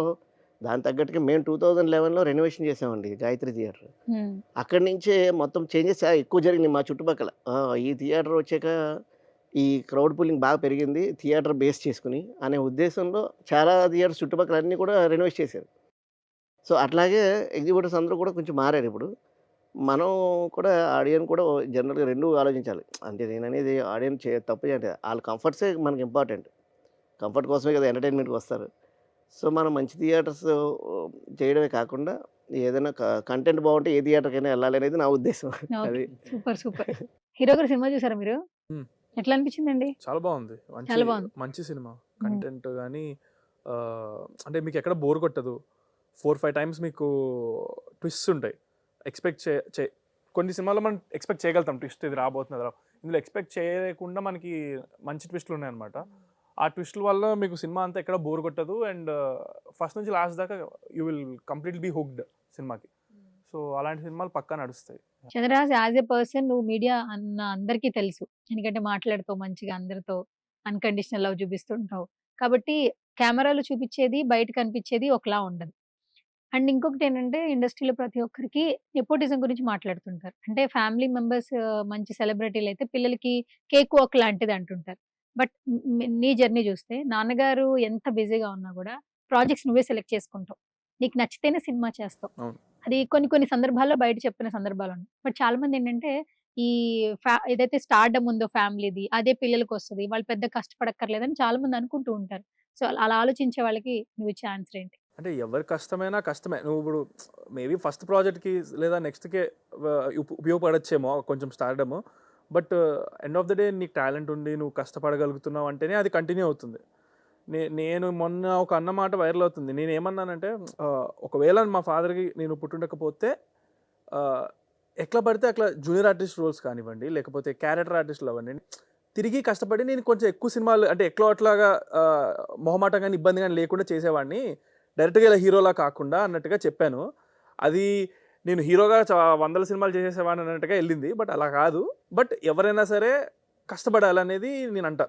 దానికి తగ్గట్టుగా మేము 2011లో రెనోవేషన్ చేసామండి గాయత్రి థియేటర్. హ్మ్. అక్కడి నుంచే మొత్తం చేంజెస్ చాలా ఎక్కువ జరిగినాయి మా చుట్టుపక్కల. ఈ థియేటర్ వచ్చాక ఈ క్రౌడ్ పుల్లింగ్ బాగా పెరిగింది. థియేటర్ బేస్ చేసుకొని అనే ఉద్దేశంలో చాలా థియేటర్స్ చుట్టుపక్కల అన్నీ కూడా రెనోవేట్ చేశారు. సో, అట్లాగే ఎగ్జిక్యూటివ్స్ అందరూ కూడా కొంచెం మారారిప్పుడు. మనం కూడా ఆడియన్ కూడా జనరల్‌గా 2 ఆలోచించాలి. అంటే నేననేది ఆడియన్ తప్పు చేయట్లేదు. ఆళ్ళ కంఫర్ట్సే మనకి ఇంపార్టెంట్. కంఫర్ట్ కోసమే కదా ఎంటర్‌టైన్‌మెంట్‌కొస్తారు. సో, మనం మంచి థియేటర్స్ చేయడమే కాకుండా ఏదైనా కంటెంట్ బావుంటే ఏ థియేటర్‌కైనా ఎళ్ళాలనేది నా ఉద్దేశం. ఓకే. అది. సూపర్. సూపర్. 'హీరో' గారి సినిమా చూసారా మీరు? హ్మ్. ఎట్లా అనిపించిందండి? చాలా బాగుంది. చాలా బాగుంది. మంచి సినిమా. హ్మ్. కంటెంట్ గాని అంటే మీకెక్కడ బోర్ కొట్టదు. 4, 5 టైమ్స్ మీకు ట్విస్ట్స్ ఉంటాయి. ఎక్స్‌పెక్ట్ చే చే కొన్ని సినిమాల్లో మనం ఎక్స్‌పెక్ట్ చేయగలుగుతాం ట్విస్ట్ ఇది రాబోతున్నది రా ఇందులో ఎక్స్‌పెక్ట్ చేయకుండా మనకి మంచి ట్విస్ట్‌లున్నాయన్నమాట. ఆ ట్విస్ట్‌ల వల్ల మీకు సినిమా అంతా ఎక్కడ బోర్ కొట్టదు. అండ్ ఫస్ట్ నుంచి లాస్ట్ దాకా you will completely be hooked సినిమాకి. సో, అలాంటి సినిమాలు పక్కా నడుస్తాయి. చంద్రహాస్ యాస్ ఎ పర్సన్ నువ్వు మీడియా అన్న అందరికీ తెలుసు. ఎందుకంటే మాట్లాడుతావు మంచిగా అందరితో. అన్‌కండిషనల్ లవ్ చూపిస్తుంటావు. కాబట్టి కెమెరాలో చూపిచ్చేది, బయట కనిపిచ్చేది ఒకలా ఉండదు. అండ్ ఇంకొకటేంటంటే ఇండస్ట్రీలో ప్రతి ఒక్కరికి నెపోటిజం గురించి మాట్లాడుతుంటారు. అంటే ఫ్యామిలీ మెంబర్స్ మంచి సెలబ్రిటీలయితే పిల్లలకి కేక్ వాక్ లాంటిది అంటుంటారు. బట్ నీ జర్నీ చూస్తే నాన్నగారు ఎంత బిజీగా ఉన్నా గూడా ప్రాజెక్ట్స్ నువ్వే సెలెక్ట్ చేసుకుంటావు. నీకు నచ్చితేనే సినిమా చేస్తావు. అవును. అది కొన్ని కొన్ని సందర్భాల్లో బయట చెప్పిన సందర్భాలున్నాయి. బట్ చాలామందేంటంటే ఈ ఏదైతే స్టార్డమ్ ఉందో ఫ్యామిలీది అదే పిల్లలకొస్తది. వాళ్ళు పెద్ద కష్టపడక్కర్లేదని చాలామంది అనుకుంటూ ఉంటారు. సో, అలా ఆలోచించే వాళ్ళకి నువ్విచ్చే ఆన్సర్ ఏంటి? అంటే ఎవరి కష్టమైనా కష్టమే. నువ్వు ఇప్పుడు మేబీ ఫస్ట్ ప్రాజెక్ట్‌కి లేదా నెక్స్ట్‌కే ఉపయోగపడొచ్చేమో కొంచెం stardom. But end of the day నీకు టాలెంట్ ఉండి నువ్వు కష్టపడగలుగుతున్నావు అంటేనే అది కంటిన్యూ అవుతుంది. నేను మొన్న ఒక అన్న మాట వైరల్ అవుతుంది. నేనేమన్నానంటే ఒకవేళ మా ఫాదర్‌కి నేను పుట్టుండకపోతే ఆహ్, ఎట్లా పడితే అట్లా జూనియర్ ఆర్టిస్ట్ రోల్స్ కానివ్వండి, లేకపోతే క్యారెక్టర్ ఆర్టిస్ట్‌లు అవ్వండి, తిరిగి కష్టపడి నేను కొంచెం ఎక్కువ సినిమాలు అంటే ఎట్లో అట్లాగా మొహమాటం గాని, ఇబ్బంది గాని లేకుండా చేసేవాడిని. డైరెక్ట్‌గా ఇలా హీరోలా కాకుండా అన్నట్టుగా చెప్పాను. అది నేను హీరోగా వందల సినిమాలు చేసేసేవాడిని అన్నట్టుగా ఎళ్ళింది. బట్ అలా కాదు. బట్ ఎవరైనా సరే కష్టపడాలనేది నేనంటా.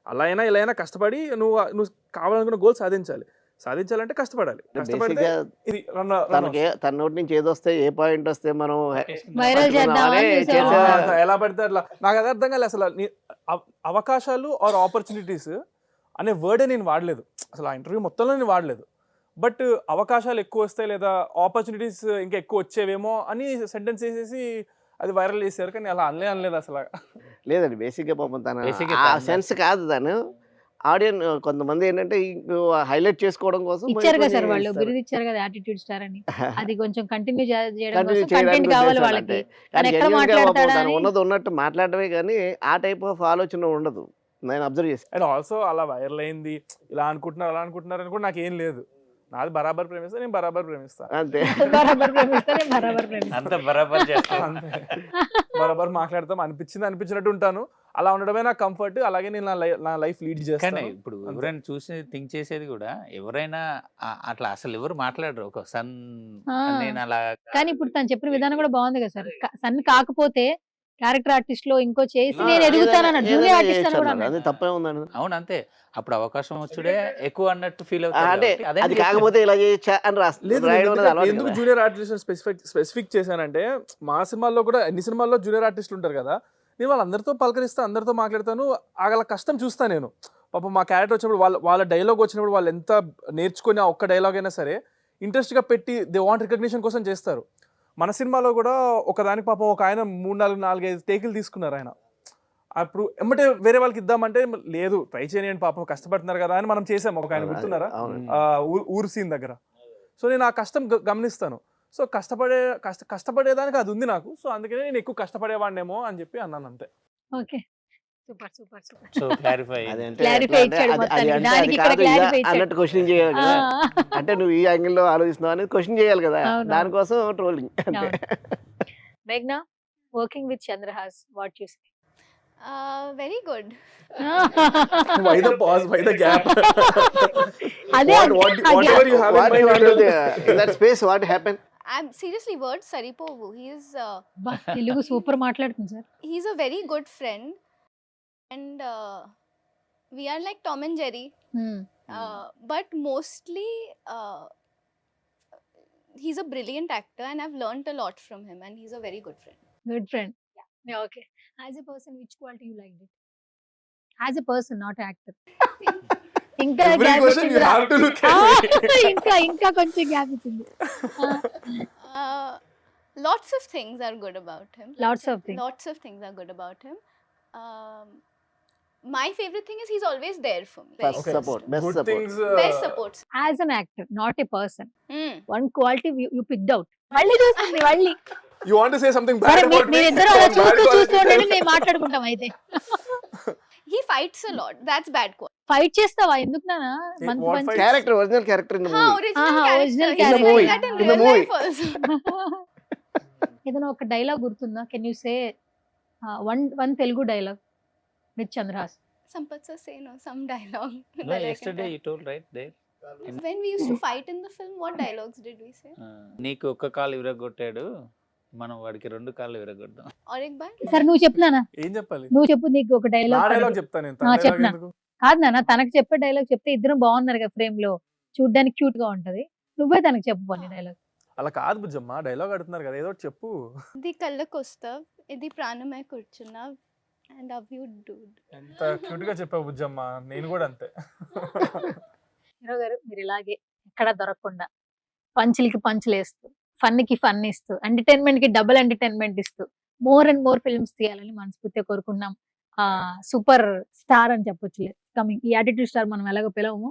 అలా అయినా ఇలా అయినా కష్టపడి నువ్వు కావాలనుకున్న గోల్ సాధించాలి. సాధించాలంటే కష్టపడాలి. కష్టపడితే బేసిక్‌గా ఇది రన్ తనకి వస్తుంది. తన నోటి నుంచి ఏదొస్తే ఏ పాయింట్ వస్తే మనం వైరల్ పట్టుకున్నాం చేద్దామా అని అని చూసావా? చేసే ఎలా పడితే అట్లా. నాకదే అర్థం కాలే అసల. అవకాశాలు ఆర్ ఆపర్చునిటీస్ అనే వర్డే నేను వాడలేదు. అసలు ఆ ఇంటర్వ్యూ మొత్తంలో నేను వాడలేదు. బట్ అవకాశాలు ఎక్కువొస్తాయి లేదా ఆపర్చునిటీస్ ఇంకా ఎక్కువొచ్చేవేమో అని సెంటెన్స్ ఏసేసి అది వైరల్ చేశారు. కానీ అలా అనలేదు అసల. లేదండి. బేసిక్‌గా పాపం తన బేసిక్‌గా ఆ తను సెన్స్ కాదు తను. కొంతమంది ఏంటంటే హైలైట్ చేసుకోవడం కోసం ఇచ్చారు కదా కొన్ని సార్ వాళ్ళు. ఇస్తారు. బిరుదు ఇచ్చారు కదా యాటిట్యూడ్ స్టార్ అని. అది కొంచెం కంటిన్యూ చేయడం కంటిన్యూ కోసం కంటెంట్ చేయడానికి కావాలి ఉద్దేశాలు వాళ్ళకి. అంతే. తను కానీ ఎక్కడ జెన్యూన్‌గా పాపం మాట్లాడతాడా తను అని. ఉన్నది ఉన్నట్టు మాట్లాడడమే గానీ, ఆ టైప్ ఆఫ్ ఆలోచన ఉండదు. నేను అబ్జర్వ్ చేశా. అండ్ ఆల్సో అలా వైరల్ అయింది. ఇలా అనుకుంటున్నారు, అలా అనుకుంటున్నారు అని కూడా నాకేం లేదు. నాది బరాబర్ ప్రేమిస్తా. నేను బరాబర్ ప్రేమిస్తా. అంతే. బరాబర్ ప్రేమిస్తానే బరాబర్ ప్రేమిస్తా. అంత బరాబర్ చేస్తాం. అంతే. బరాబర్ మాట్లాడతాం. అనిపించినట్టు ఉంటాను. అలా ఉండడమే నాకు కంఫర్ట్. అలాగే నేను నా లైఫ్ లీడ్ కానీ చేస్తాను. ఇప్పుడు అంతే. ఎవరైనా చూసి థింక్ చేసేది కూడా ఎవరైనా అట్లా అసలు ఎవరు మాట్లాడరు. ఒక సన్ ఆ! నేను అలా కానీ ఇప్పుడు తను చెప్పిన విధానం కూడా బాగుంది కదా సార్. సన్ కాకపోతే క్యారెక్టర్ ఆర్టిస్ట్ లో ఇంకో చేసి ఆ, నేను ఎదుగుతానన్న ఏదైనా జూనియర్ ఆర్టిస్ట్ అని చేయొచ్చు కూడా అన్నారు. అన్నాడు. అది తప్పే ఉందండి. అవును అంతే. అప్పుడు అవకాశం వచ్చుడే ఎక్కువ అన్నట్టు ఫీల్ అవుతారు అంటే కాబట్టి అదే అది నేను చెప్పేది. కాకపోతే ఇలా చేయొచ్చా అని లేదు రాయడం అనేది అలవాటు ఎందుకు కదా. జూనియర్ ఆర్టిస్ట్ స్పెసిఫిక్ చేశానంటే మా సినిమాల్లో కూడా అన్ని సినిమాల్లో జూనియర్ ఆర్టిస్టులు ఉంటారు కదా, నేను వాళ్ళందరితో పలకరిస్తా, అందరితో మాట్లాడతాను, వాళ్ళ కష్టం చూస్తా నేను. పాపం మా క్యారెక్టర్ వచ్చినప్పుడు వాళ్ళ డైలాగ్ వచ్చినప్పుడు వాళ్ళు ఎంత నేర్చుకొని ఆ ఒక్క డైలాగ్ అయినా సరే ఇంట్రెస్ట్గా పెట్టి దే వాంట్ రికగ్నిషన్ కోసం చేస్తారు. మన సినిమాలో కూడా ఒకదానికి పాపం ఒక ఆయన 3-4-5 టేకులు తీసుకున్నారు ఆయన. అప్పుడు ఎమ్మటే వేరే వాళ్ళకి ఇద్దామంటే లేదు ట్రై చేయని పాపం కష్టపడుతున్నారు కదా అని మనం చేసాము. ఒక ఆయన గుర్తున్నారా, అవునండి. ఊరు సీన్ దగ్గర. సో నేను ఆ కష్టం గమనిస్తాను. సో కష్టపడేదానికి అది ఉంది నాకు. సో అందుకనే నేను ఎక్కువ కష్టపడేవాడినేమో అని చెప్పి అన్నాను అంతే. Okay, super super super. So clarify అది అంటే Clarify ఎట్లా అంటే ఇచ్చాడు అది మొత్తానికి. అంటే దానికి అది ఇక్కడ కాదు ఇదా clarify ఇచ్చాడు. అన్నట్టు క్వశ్చన్ చేయాలి కదా. అంటే నువ్వు ఈ యాంగిల్లో ఆలోచిస్తున్నావు అనేది క్వశ్చన్ చేయాలి కదా. అవును. దానికోసం ట్రోలింగ్ అంతే. మేఘ్నా, working with Chandrahas, what you say? Very good. Why the pause? Why the gap? అదే Whatever you have in What mind, you you want to tell. in that space what happened? I'm seriously word Saripovu. Telugu super మాట్లాడుతుంది sir. He's a very good friend, and we are like Tom and Jerry. But mostly he's a brilliant actor, and I've learnt a lot from him, and he's a very good friend. Good friend. Okay, as a person which quality you like it? As a person, not actor. ఇంకా Every gap question you ఇచ్చిందిరా. have to look at me. ఇంకా కొంచెం gap ఇచ్చింది. Lots of things are good about him. Lots of things. Lots of things are good about him. My favorite thing is he's always there for me. First Okay. support, best Good support. things. Best supports. As an actor, not a person, Hmm. One quality you picked out. మళ్ళీ చూస్తుంది మళ్ళీ. You want to say something సరే, bad about me? మీరిద్దరు అలా Bad చూస్తూ quality. ఉండండి, మేము మాట్లాడుకుంటాం అయితే. He fights a lot. That's bad quality. Fight చేస్తావా? ఎందుకు నానా? What మంచి fight? మంచి Character, original character in the movie. Original Aha, character. original He's character. like that in In the real movie. life also. ఏదైనా ఒక dialogue గుర్తుందా? Can you say one Telugu dialogue with Chandrahas? Sampath sir say some dialogue. No, that I can yesterday tell. you told right there. When we used to fight in the film, what dialogues did we say? నీకు ఒక్క కాలు విరగొట్టాడు, మనం వాడికి 2 కాళ్ళు విరగొడదాం. Or ek baar? సరే నువ్వు చెప్పు నాన్న, ఏం చెప్పాలి? నువ్వు చెప్పు. నీకు ఒక నా డైలాగ్ డైలాగ్ చెప్తాను నేను. ఆ, తన చెప్పు dialogue నా. ఎందుకు? కాదు నాన్న, తనకు చెప్పే డైలాగ్ చెప్తే ఇద్దరం బాగున్నారు కదా ఫ్రేమ్ లో, చూడ్డానికి క్యూట్ గా ఉంటది. నువ్వే తనకు చెప్పు పోనీ డైలాగ్. అలా కాదు బుజ్జమ్మ, డైలాగ్ అడుగుతున్నారు కదా, ఏదో ఒకటి చెప్పు. ఇది కళ్ళకొస్తావ్, ఇది ప్రాణమై కూర్చున్నావ్, and love you dude. ఎంత క్యూట్ గా చెప్పావు బుజ్జమ్మ, నేను కూడా అంతే. హీరో గారు, మీరు ఇలాగే ఎక్కడ దొరకకుండా పంచులకి పంచులు వేస్తూ, ఫన్ కి ఫన్ ఇస్తూ, ఎంటర్టైన్మెంట్ కి డబుల్ ఎంటర్టైన్మెంట్ ఇస్తూ మోర్ అండ్ మోర్ ఫిల్మ్స్ తీయాలని మనస్ఫూర్తిగా కోరుకున్నాం. సూపర్ స్టార్ అని చెప్పొచ్చు. కమింగ్ ఈ యాటిట్యూడ్ స్టార్ మనం ఎలాగో పిలవము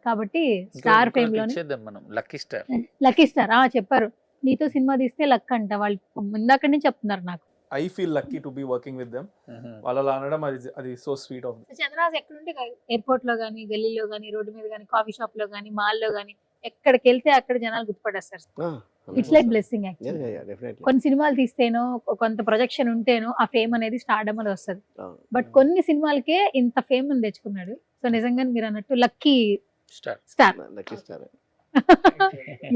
కాబట్టి స్టార్ ఫేమ్ లోనే ఇచ్చేద్దాం మనం, లక్కీ స్టార్. Lucky star. చెప్పారు, నీతో సినిమా తీస్తే లక్ అంట. వాళ్ళు ఇందాక నుంచి చెప్తున్నారు నాకు. I feel lucky to be working with them. వాళ్ళు అలా అనడం అది సో స్వీట్ ఆఫ్. చంద్రరాజ్ ఎక్కడుంటే ఎయిర్పోర్ట్ లో గానీ, గల్లీలో గానీ, రోడ్డు మీద గానీ, కాఫీ షాప్ లో గానీ, మాల్ లో గానీ, ఎక్కడికి వెళ్తే అక్కడ జనాలు గుర్తుపడేస్తారు. It's like blessing actually. Definitely. కొన్ని సినిమాలు తీస్తేనో, కొంత ప్రొజెక్షన్ ఉంటేనో ఆ ఫేమ్ అనేది స్టార్డమ్ అని వస్తుంది. బట్ కొన్ని సినిమాలకే ఇంత ఫేమ్ అని తెచ్చుకున్నాడు. సో నిజంగా మీరు అన్నట్టు lucky star. Star. Lucky star.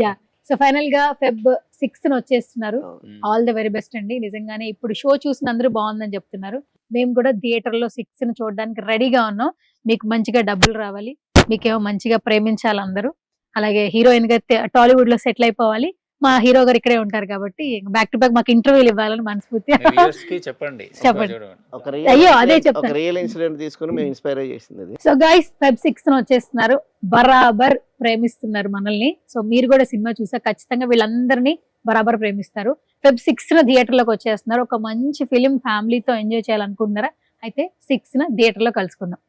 Yeah. So final గా Feb 6th వచ్చేస్తున్నారు. ఆల్ ద వెరీ బెస్ట్ అండి. నిజంగానే ఇప్పుడు షో చూసిన అందరూ బాగుందని చెప్తున్నారు. మేము కూడా థియేటర్ లో 6th చూడడానికి రెడీగా ఉన్నాం. మీకు మంచిగా డబ్బులు రావాలి, మీకేమో మంచిగా ప్రేమించాలి అందరూ. అలాగే హీరోయిన్ గా టాలీవుడ్ లో సెటిల్ అయిపోవాలి. మా హీరో గారు ఇక్కడే ఉంటారు కాబట్టి బ్యాక్ టు బ్యాక్ మాకు ఇంటర్వ్యూలు ఇవ్వాలని మనస్ఫూర్తిగా చెప్పండి. చెప్పండి. ఒక అయ్యో, అదే రియల్ చెప్తాను. ఒక రియల్ ఇన్సిడెంట్ తీసుకుని మేము ఇన్స్పైర్ చేసింది అది. సో గైస్, Feb 6th వచ్చేస్తున్నారు. బరాబర్ ప్రేమిస్తున్నారు మనల్ని. సో మీరు కూడా సినిమా చూసా ఖచ్చితంగా వీళ్ళందరినీ బరాబర్ ప్రేమిస్తారు. Feb 6th థియేటర్ లోకి వచ్చేస్తున్నారు. ఒక మంచి ఫిలిం ఫ్యామిలీతో ఎంజాయ్ చేయాలనుకుంటున్నారా? అయితే 6th థియేటర్ లో కలుసుకుందాం.